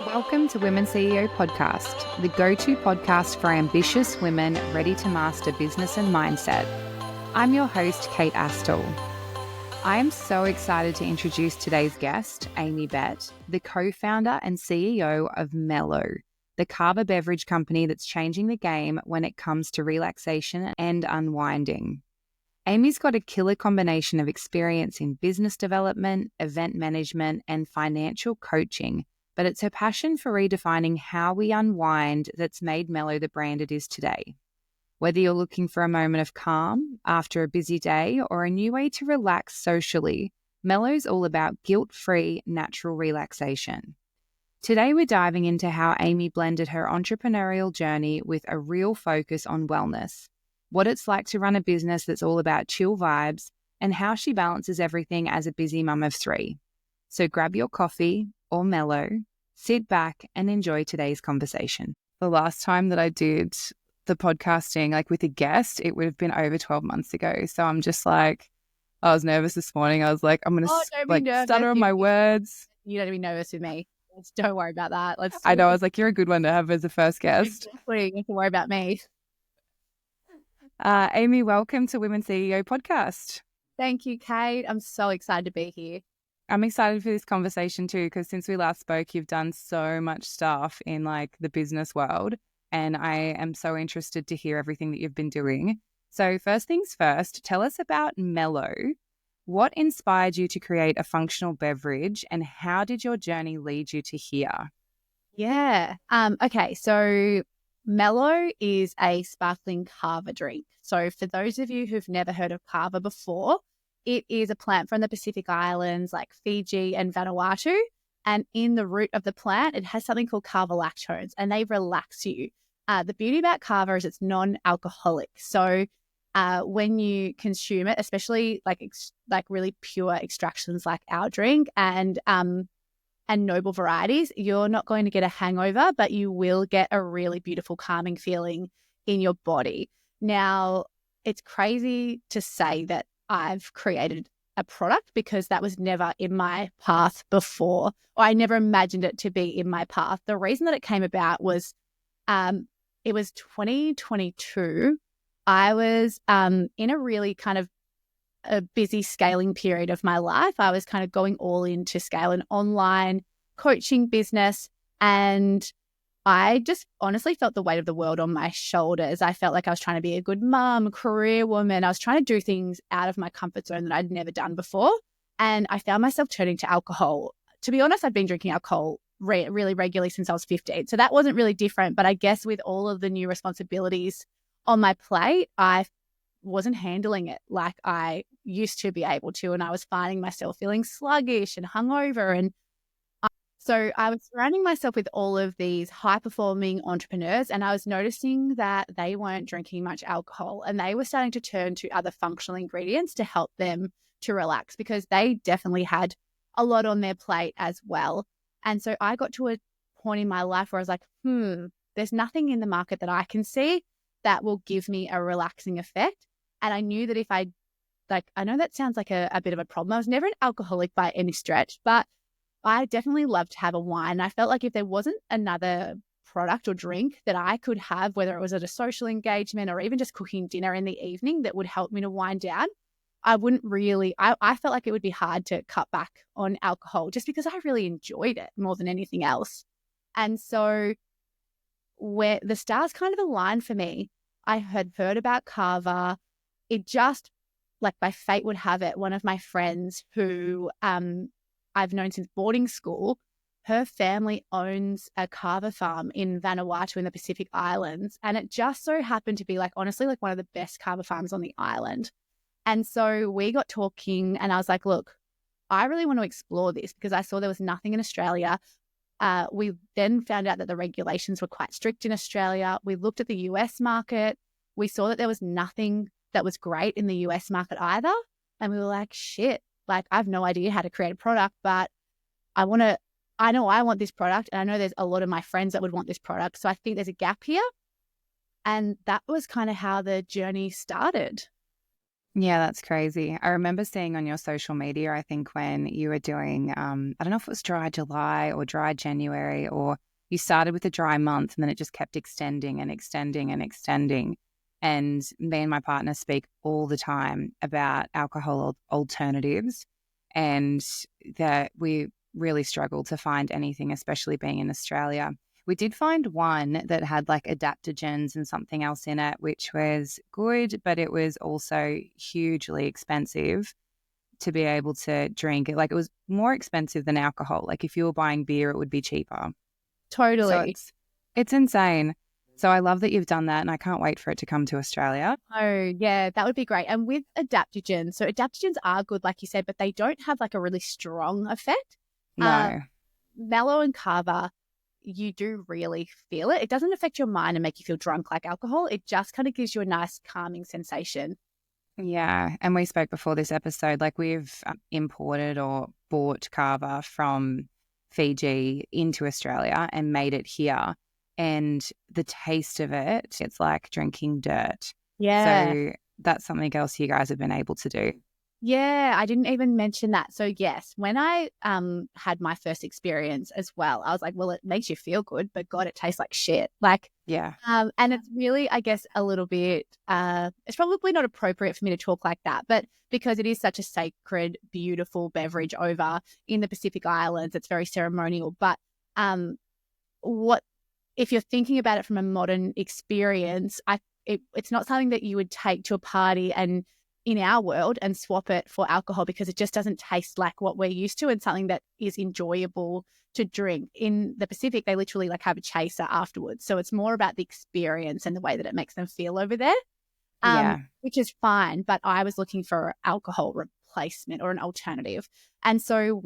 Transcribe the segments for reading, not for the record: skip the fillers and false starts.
Welcome to Women CEO Podcast, the go-to podcast for ambitious women ready to master business and mindset. I'm your host, Kate Astle. I am so excited to introduce today's guest, Amy Bett, the co-founder and CEO of Melo, the kava beverage company that's changing the game when it comes to relaxation and unwinding. Amy's got a killer combination of experience in business development, event management, and financial coaching, but it's her passion for redefining how we unwind that's made Melo the brand it is today. Whether you're looking for a moment of calm after a busy day or a new way to relax socially, Melo's all about guilt-free, natural relaxation. Today, we're diving into how Amy blended her entrepreneurial journey with a real focus on wellness, what it's like to run a business that's all about chill vibes, and how she balances everything as a busy mum of three. So grab your coffee or Melo, sit back and enjoy today's conversation. The last time that I did the podcasting, like with a guest, it would have been over 12 months ago. So I'm just like, I was nervous this morning. I was like, I'm going to stutter on my words. You don't be nervous with me. Don't worry about that. I know. I was like, you're a good one to have as a first guest. Exactly. You have to worry about me. Amy, welcome to Women CEO Podcast. Thank you, Kate. I'm so excited to be here. I'm excited for this conversation too, because since we last spoke, you've done so much stuff in like the business world, and I am so interested to hear everything that you've been doing. So first things first, tell us about Melo. What inspired you to create a functional beverage, and how did your journey lead you to here? Yeah. Okay. So Melo is a sparkling kava drink. So for those of you who've never heard of kava before, it is a plant from the Pacific Islands like Fiji and Vanuatu. And in the root of the plant, it has something called kava lactones, and they relax you. The beauty about kava is it's non-alcoholic. So when you consume it, especially like really pure extractions like our drink and noble varieties, you're not going to get a hangover, but you will get a really beautiful calming feeling in your body. Now, it's crazy to say that I've created a product because that was never in my path before, or I never imagined it to be in my path. The reason that it came about was it was 2022. I was in a really kind of a busy scaling period of my life. I was kind of going all in to scale an online coaching business, and I just honestly felt the weight of the world on my shoulders. I felt like I was trying to be a good mum, career woman. I was trying to do things out of my comfort zone that I'd never done before. And I found myself turning to alcohol. To be honest, I'd been drinking alcohol really regularly since I was 15. So that wasn't really different. But I guess with all of the new responsibilities on my plate, I wasn't handling it like I used to be able to. And I was finding myself feeling sluggish and hungover. And so I was surrounding myself with all of these high-performing entrepreneurs, and I was noticing that they weren't drinking much alcohol, and they were starting to turn to other functional ingredients to help them to relax because they definitely had a lot on their plate as well. And so I got to a point in my life where I was like, there's nothing in the market that I can see that will give me a relaxing effect. And I knew that if I know that sounds like a bit of a problem. I was never an alcoholic by any stretch, but I definitely love to have a wine. I felt like if there wasn't another product or drink that I could have, whether it was at a social engagement or even just cooking dinner in the evening that would help me to wind down, I wouldn't really, I felt like it would be hard to cut back on alcohol just because I really enjoyed it more than anything else. And so where the stars kind of aligned for me, I had heard about kava. It just, like by fate would have it, one of my friends who I've known since boarding school, her family owns a kava farm in Vanuatu in the Pacific Islands. And it just so happened to be honestly, one of the best kava farms on the island. And so we got talking and I was like, look, I really want to explore this because I saw there was nothing in Australia. We then found out that the regulations were quite strict in Australia. We looked at the US market. We saw that there was nothing that was great in the US market either. And we were like, shit. I have no idea how to create a product, but I know I want this product, and I know there's a lot of my friends that would want this product. So I think there's a gap here. And that was kind of how the journey started. Yeah, that's crazy. I remember seeing on your social media, I think when you were doing, I don't know if it was dry July or dry January, or you started with a dry month and then it just kept extending and extending and extending. And me and my partner speak all the time about alcohol alternatives, and that we really struggle to find anything, especially being in Australia. We did find one that had like adaptogens and something else in it, which was good, but it was also hugely expensive to be able to drink it. Like, it was more expensive than alcohol. Like, if you were buying beer, it would be cheaper. So Totally. it's insane. So I love that you've done that, and I can't wait for it to come to Australia. Oh, yeah, that would be great. And with adaptogens, so adaptogens are good, like you said, but they don't have like a really strong effect. Uh, No. Mellow and kava, you do really feel it. It doesn't affect your mind and make you feel drunk like alcohol. It just kind of gives you a nice calming sensation. Yeah. And we spoke before this episode, like we've imported or bought kava from Fiji into Australia and made it here. And the taste of it, it's like drinking dirt. Yeah. So that's something else you guys have been able to do. Yeah, I didn't even mention that. So yes, when I had my first experience as well, I was like, well, it makes you feel good, but God, it tastes like shit. Like, Yeah. and it's really, I guess, a little bit. It's probably not appropriate for me to talk like that, but because it is such a sacred, beautiful beverage over in the Pacific Islands, it's very ceremonial. But what if you're thinking about it from a modern experience? It's not something that you would take to a party and in our world and swap it for alcohol because it just doesn't taste like what we're used to and something that is enjoyable to drink. In the Pacific, they literally like have a chaser afterwards. So it's more about the experience and the way that it makes them feel over there, Yeah. which is fine. But I was looking for alcohol replacement or an alternative. And so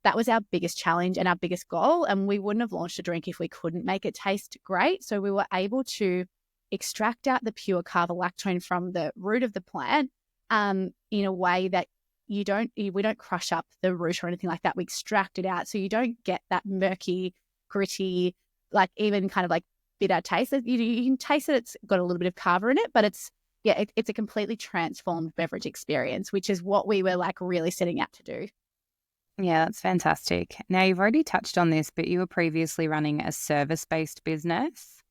that was our biggest challenge and our biggest goal. And we wouldn't have launched a drink if we couldn't make it taste great. So we were able to extract out the pure carbolactone from the root of the plant in a way that we don't crush up the root or anything like that. We extract it out so you don't get that murky, gritty, like even kind of like bitter taste. You can taste that it's got a little bit of kava in it, but it's a completely transformed beverage experience, which is what we were like really setting out to do. Yeah, that's fantastic. Now, you've already touched on this, but you were previously running a service-based business.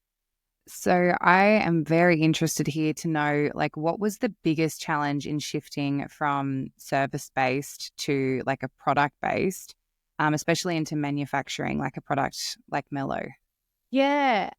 So I am very interested here to know, like, what was the biggest challenge in shifting from service-based to like a product-based, especially into manufacturing, like a product like Melo? Yeah.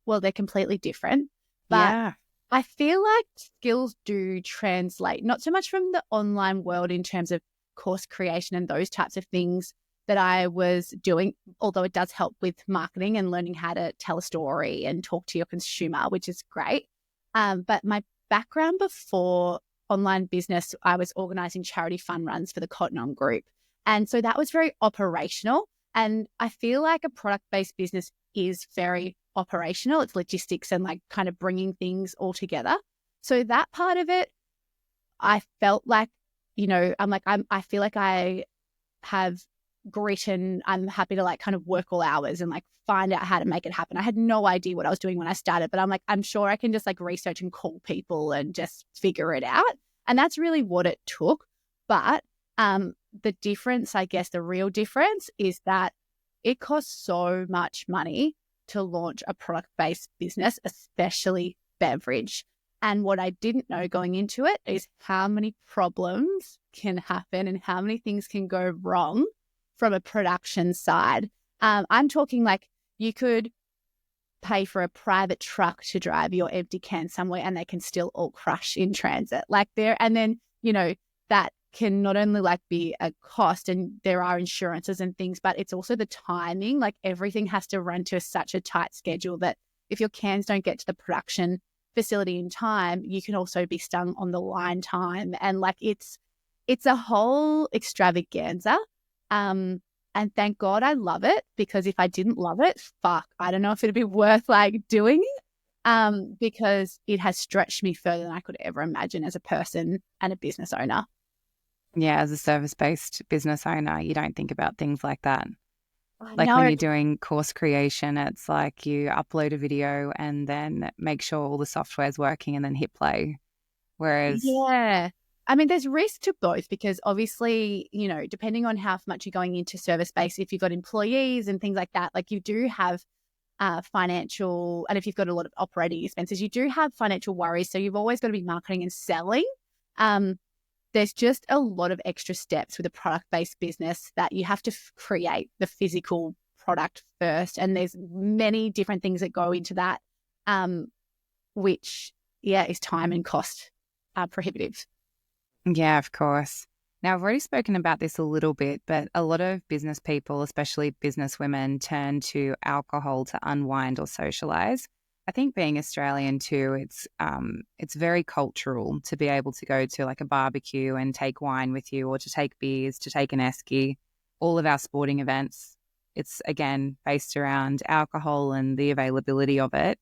Well, they're completely different, but Yeah. I feel like skills do translate, not so much from the online world in terms of course creation and those types of things that I was doing, although it does help with marketing and learning how to tell a story and talk to your consumer, which is great. But my background before online business, I was organizing charity fund runs for the Cotton On Group. And so that was very operational. And I feel like a product based business is very operational. It's logistics and like kind of bringing things all together. So that part of it, I felt like, I feel like I have grit and I'm happy to like kind of work all hours and like find out how to make it happen. I had no idea what I was doing when I started, but I'm like, I'm sure I can just like research and call people and just figure it out. And that's really what it took. But the difference, I guess, the real difference is that it costs so much money to launch a product-based business, especially beverage. And what I didn't know going into it is how many problems can happen and how many things can go wrong from a production side. I'm talking like you could pay for a private truck to drive your empty can somewhere and they can still all crush in transit. Like there, and then, that can not only like be a cost and there are insurances and things, but it's also the timing. Like everything has to run to such a tight schedule that if your cans don't get to the production facility in time, you can also be stung on the line time. And like it's a whole extravaganza. And thank God I love it, because if I didn't love it, fuck, I don't know if it'd be worth like doing it. Because it has stretched me further than I could ever imagine as a person and a business owner. Yeah. As a service-based business owner, you don't think about things like that. I Like when know. you're doing course creation, it's like you upload a video and then make sure all the software's working and then hit play. Whereas, Yeah. I mean, there's risk to both because obviously, depending on how much you're going into service based, if you've got employees and things like that, like you do have financial, and if you've got a lot of operating expenses, you do have financial worries. So you've always got to be marketing and selling. There's just a lot of extra steps with a product-based business that you have to create the physical product first. And there's many different things that go into that, which, is time and cost prohibitive. yeah, of course. Now, I've already spoken about this a little bit, but a lot of business people, especially business women, turn to alcohol to unwind or socialize. I think being Australian too, it's very cultural to be able to go to like a barbecue and take wine with you, or to take beers, to take an esky. All of our sporting events, it's again based around alcohol and the availability of it.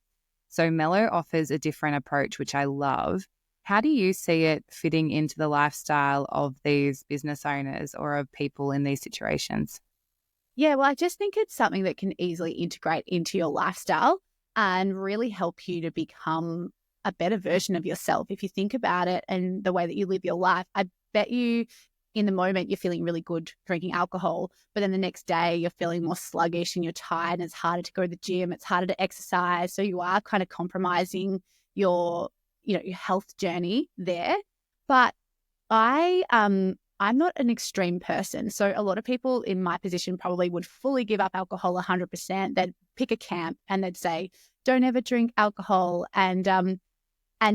So Melo offers a different approach, which I love. How do you see it fitting into the lifestyle of these business owners or of people in these situations? Yeah, well, I just think it's something that can easily integrate into your lifestyle and really help you to become a better version of yourself. If you think about it and the way that you live your life, I bet you in the moment you're feeling really good drinking alcohol, but then the next day you're feeling more sluggish and you're tired and it's harder to go to the gym, it's harder to exercise. So you are kind of compromising your, your health journey there. But I'm not an extreme person. So a lot of people in my position probably would fully give up alcohol 100%. They'd pick a camp and they'd say, don't ever drink alcohol and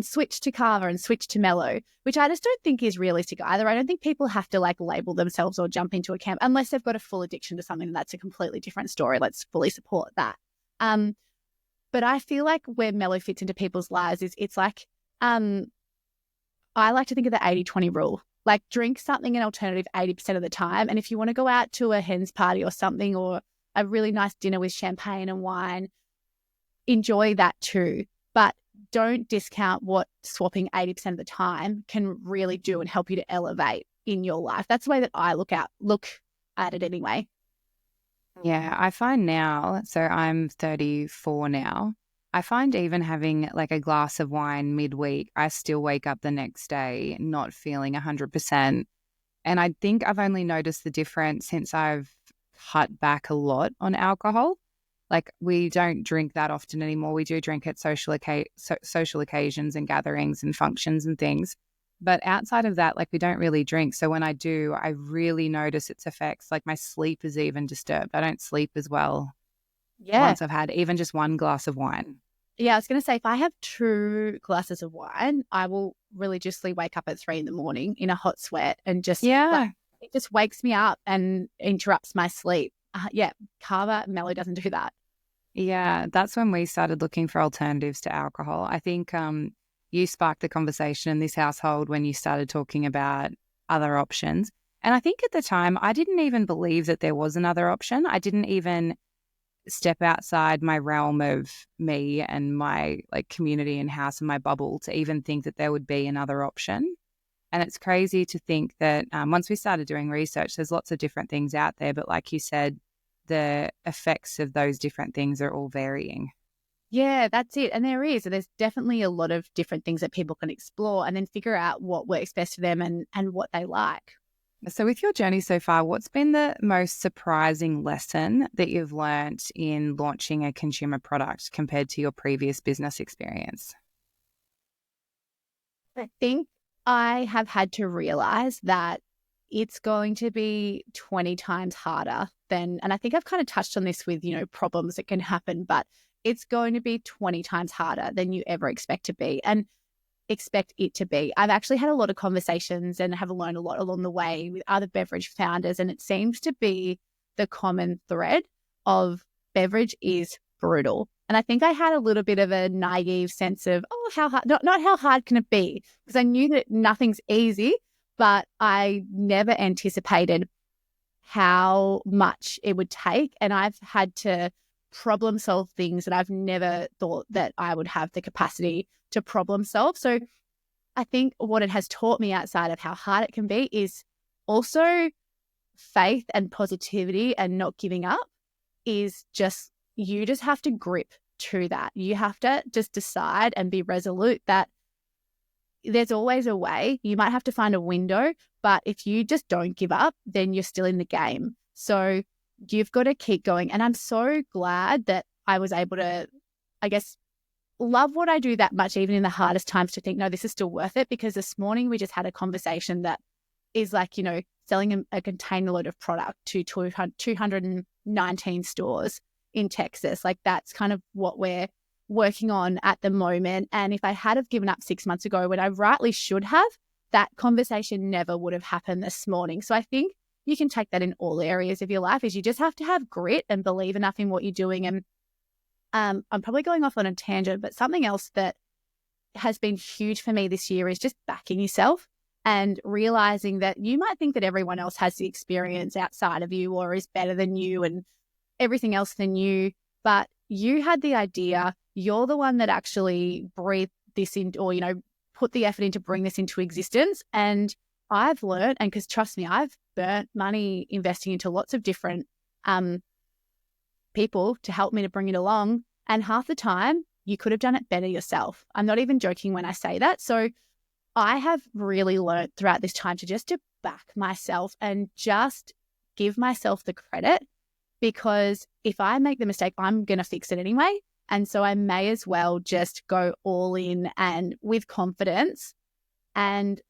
switch to kava and switch to Melo, which I just don't think is realistic either. I don't think people have to like label themselves or jump into a camp unless they've got a full addiction to something. That's a completely different story. Let's fully support that. But I feel like where Melo fits into people's lives is it's like, I like to think of the 80-20 rule. Like drink something an alternative 80% of the time. And if you want to go out to a hen's party or something, or a really nice dinner with champagne and wine, enjoy that too. But don't discount what swapping 80% of the time can really do and help you to elevate in your life. That's the way that I look at it anyway. Yeah, I find now, so I'm 34 now. I find even having like a glass of wine midweek, I still wake up the next day not feeling 100%. And I think I've only noticed the difference since I've cut back a lot on alcohol. Like we don't drink that often anymore. We do drink at social occasions and gatherings and functions and things. But outside of that, like we don't really drink. So when I do, I really notice its effects. Like my sleep is even disturbed. I don't sleep as well Yeah. once I've had even just one glass of wine. Yeah, I was going to say, if I have 2 glasses of wine, I will religiously wake up at 3 a.m. in a hot sweat and just Yeah. it just wakes me up and interrupts my sleep. Yeah, kava, Melo doesn't do that. Yeah. That's when we started looking for alternatives to alcohol. I think you sparked the conversation in this household when you started talking about other options. And I think at the time, I didn't even believe that there was another option. I didn't even step outside my realm of me and my like community and house and my bubble to even think that there would be another option. And it's crazy to think that once we started doing research, there's lots of different things out there. But like you said, the effects of those different things are all varying. Yeah, that's it. And there's definitely a lot of different things that people can explore and then figure out what works best for them and what they like. So, with your journey so far, what's been the most surprising lesson that you've learnt in launching a consumer product compared to your previous business experience? I think I have had to realize that it's going to be 20 times harder and I think I've kind of touched on this with, problems that can happen, but it's going to be 20 times harder than you ever expect to be and expect it to be. I've actually had a lot of conversations and have learned a lot along the way with other beverage founders, and it seems to be the common thread of beverage is brutal. And I think I had a little bit of a naive sense of, oh, how hard, not how hard can it be? Because I knew that nothing's easy, but I never anticipated how much it would take. And I've had to problem solve things that I've never thought that I would have the capacity to problem solve. So I think what it has taught me outside of how hard it can be is also faith and positivity and not giving up is just, you just have to grip to that. You have to just decide and be resolute that there's always a way. You might have to find a window, but if you just don't give up, then you're still in the game. So you've got to keep going. And I'm so glad that I was able to, I guess, love what I do that much, even in the hardest times, to think, no, this is still worth it. Because this morning we just had a conversation that is like, selling a container load of product to 219 stores in Texas. Like, that's kind of what we're working on at the moment. And if I had have given up 6 months ago, when I rightly should have, that conversation never would have happened this morning. So I think you can take that in all areas of your life, is you just have to have grit and believe enough in what you're doing. And I'm probably going off on a tangent, but something else that has been huge for me this year is just backing yourself and realizing that you might think that everyone else has the experience outside of you or is better than you and everything else than you, but you had the idea. You're the one that actually breathed this in, or, put the effort in to bring this into existence. And I've learned, and because trust me, I've burnt money investing into lots of different people to help me to bring it along. And half the time you could have done it better yourself. I'm not even joking when I say that. So I have really learned throughout this time to back myself and just give myself the credit, because if I make the mistake, I'm going to fix it anyway. And so I may as well just go all in and with confidence. And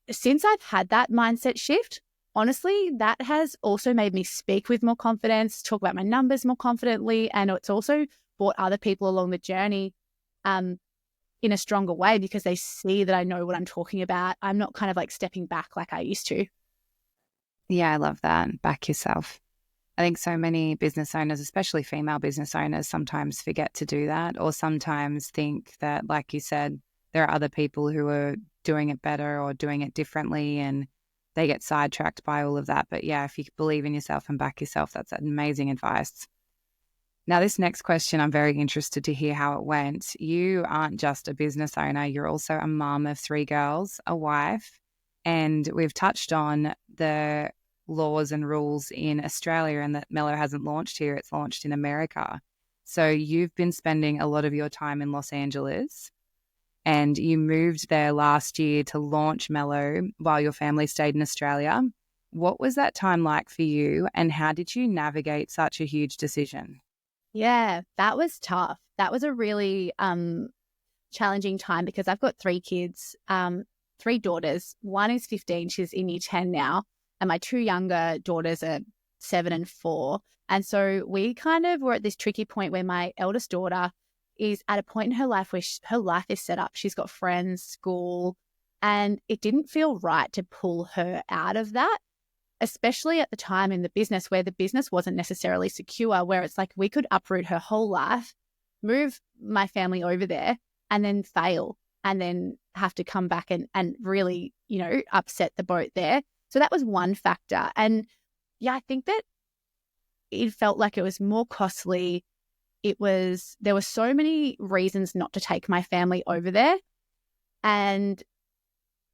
since I've had that mindset shift, honestly, that has also made me speak with more confidence, talk about my numbers more confidently. And it's also brought other people along the journey in a stronger way, because they see that I know what I'm talking about. I'm not kind of like stepping back like I used to. Yeah, I love that. Back yourself. I think so many business owners, especially female business owners, sometimes forget to do that, or sometimes think that, like you said, there are other people who are doing it better or doing it differently, and they get sidetracked by all of that. But yeah, if you believe in yourself and back yourself, that's amazing advice. Now, this next question, I'm very interested to hear how it went. You aren't just a business owner, you're also a mum of 3 girls, a wife, and we've touched on the laws and rules in Australia, and that Melo hasn't launched here, it's launched in America. So you've been spending a lot of your time in Los Angeles, and you moved there last year to launch Melo while your family stayed in Australia. What was that time like for you, and how did you navigate such a huge decision? Yeah, that was tough. That was a really challenging time, because I've got 3 kids, 3 daughters. One is 15, she's in year 10 now. And my 2 younger daughters are 7 and 4. And so we kind of were at this tricky point where my eldest daughter is at a point in her life where her life is set up. She's got friends, school, and it didn't feel right to pull her out of that, especially at the time in the business where the business wasn't necessarily secure, where it's like we could uproot her whole life, move my family over there, and then fail, and then have to come back and really, upset the boat there. So that was one factor. And yeah, I think that it felt like it was more costly. There were so many reasons not to take my family over there. And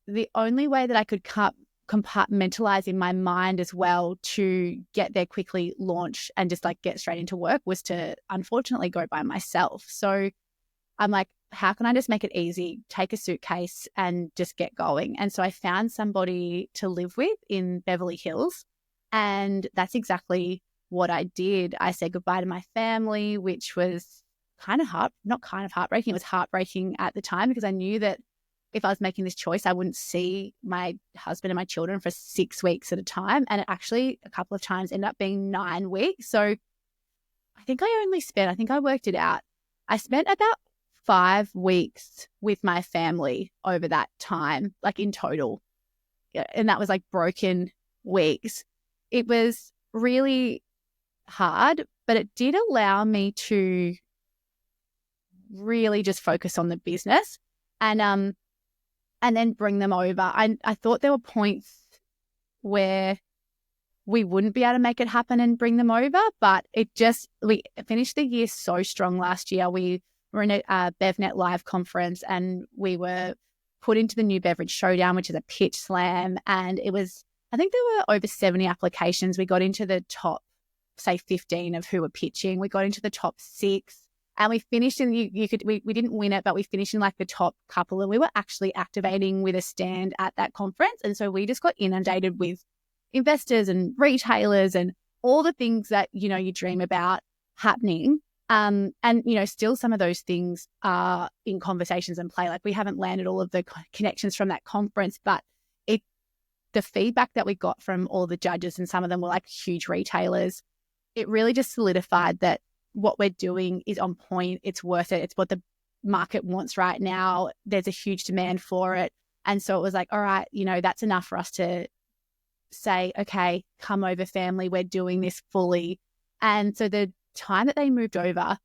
the only way that I could compartmentalize in my mind as well to get there quickly, launch, and just like get straight into work was to unfortunately go by myself. So I'm like, how can I just make it easy, take a suitcase and just get going? And so I found somebody to live with in Beverly Hills, and that's exactly what I did. I said goodbye to my family, which was not kind of heartbreaking. It was heartbreaking at the time, because I knew that if I was making this choice, I wouldn't see my husband and my children for 6 weeks at a time. And it actually a couple of times ended up being 9 weeks. So I think I worked it out. I spent about 5 weeks with my family over that time, like in total. And that was like broken weeks. It was really hard, but it did allow me to really just focus on the business and then bring them over. I thought there were points where we wouldn't be able to make it happen and bring them over, but we finished the year so strong last year. We were in a BevNet Live conference, and we were put into the new beverage showdown, which is a pitch slam. And I think there were over 70 applications. We got into the top, say 15 of who were pitching. We got into the top 6. And we finished in, we didn't win it, but we finished in like the top couple, and we were actually activating with a stand at that conference. And so we just got inundated with investors and retailers and all the things that, you dream about happening. And, still some of those things are in conversations and play. Like we haven't landed all of the connections from that conference, but the feedback that we got from all the judges, and some of them were like huge retailers, it really just solidified that what we're doing is on point. It's worth it. It's what the market wants right now. There's a huge demand for it. And so it was like, all right, that's enough for us to say, okay, come over family, we're doing this fully. And so the time that they moved over,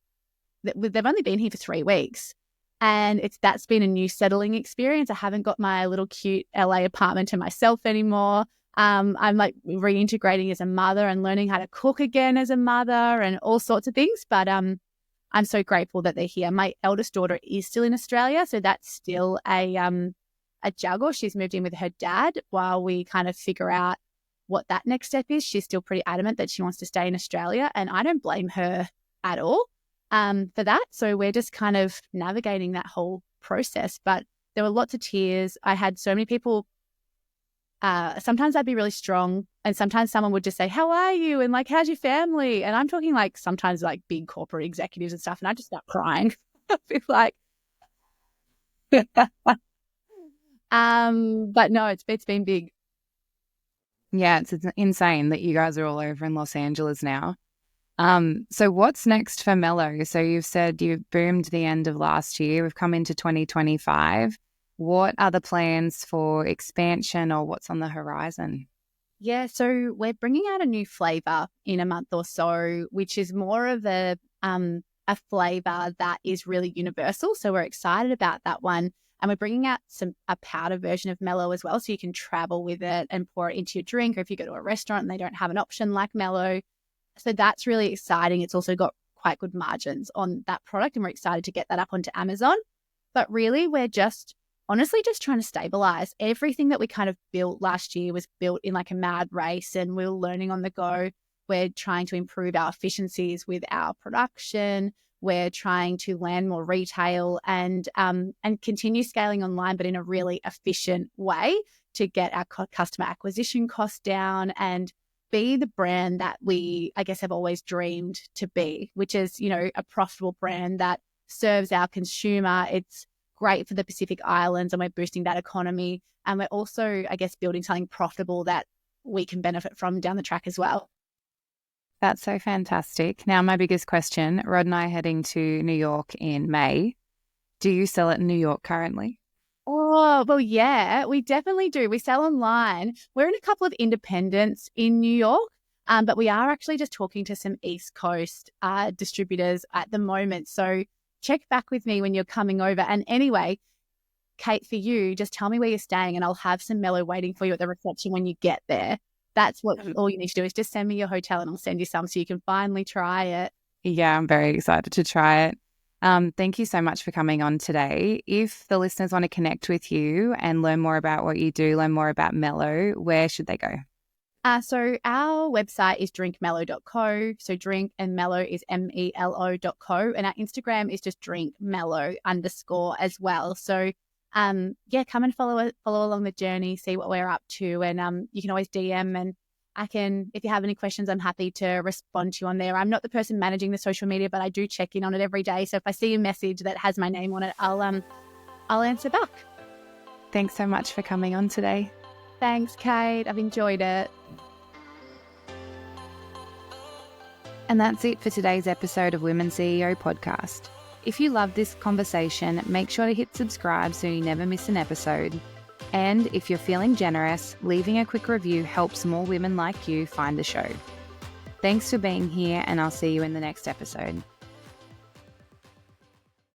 they've only been here for 3 weeks. And that's been a new settling experience. I haven't got my little cute LA apartment to myself anymore. I'm like reintegrating as a mother and learning how to cook again as a mother and all sorts of things. But I'm so grateful that they're here. My eldest daughter is still in Australia, so that's still a juggle. She's moved in with her dad while we kind of figure out what that next step is. She's still pretty adamant that she wants to stay in Australia, and I don't blame her at all for that. So we're just kind of navigating that whole process. But there were lots of tears. I had so many people. Sometimes I'd be really strong, and sometimes someone would just say, how are you? And like, how's your family? And I'm talking like sometimes like big corporate executives and stuff. And I just start crying. I feel like, but no, it's been big. Yeah, it's insane that you guys are all over in Los Angeles now. So what's next for Melo? So you've said you boomed the end of last year. We've come into 2025. What are the plans for expansion, or what's on the horizon? Yeah, so we're bringing out a new flavor in a month or so, which is more of a flavor that is really universal. So we're excited about that one. And we're bringing out a powder version of Melo as well, so you can travel with it and pour it into your drink, or if you go to a restaurant and they don't have an option like Melo. So that's really exciting. It's also got quite good margins on that product, and we're excited to get that up onto Amazon. But really, we're honestly just trying to stabilize. Everything that we kind of built last year was built in like a mad race, and we were learning on the go. We're trying to improve our efficiencies with our production. We're trying to land more retail and continue scaling online, but in a really efficient way to get our customer acquisition costs down and be the brand that we, I guess, have always dreamed to be, which is, a profitable brand that serves our consumer. It's great for the Pacific Islands, and we're boosting that economy. And we're also, I guess, building something profitable that we can benefit from down the track as well. That's so fantastic. Now, my biggest question, Rod and I are heading to New York in May. Do you sell it in New York currently? Oh, well, yeah, we definitely do. We sell online. We're in a couple of independents in New York, but we are actually just talking to some East Coast distributors at the moment. So check back with me when you're coming over. And anyway, Kate, for you, just tell me where you're staying, and I'll have some Melo waiting for you at the reception when you get there. That's what all you need to do is just send me your hotel, and I'll send you some so you can finally try it. Yeah, I'm very excited to try it. Thank you so much for coming on today. If the listeners want to connect with you and learn more about what you do, learn more about Melo, where should they go? So our website is drinkmelo.co. So drink and Melo is melo.co. And our Instagram is just drinkmelo_ as well. So come and follow along the journey, see what we're up to. And you can always DM, and if you have any questions, I'm happy to respond to you on there. I'm not the person managing the social media, but I do check in on it every day. So if I see a message that has my name on it, I'll answer back. Thanks so much for coming on today. Thanks, Kate. I've enjoyed it. And that's it for today's episode of Women CEO Podcast. If you love this conversation, make sure to hit subscribe so you never miss an episode. And if you're feeling generous, leaving a quick review helps more women like you find the show. Thanks for being here, and I'll see you in the next episode.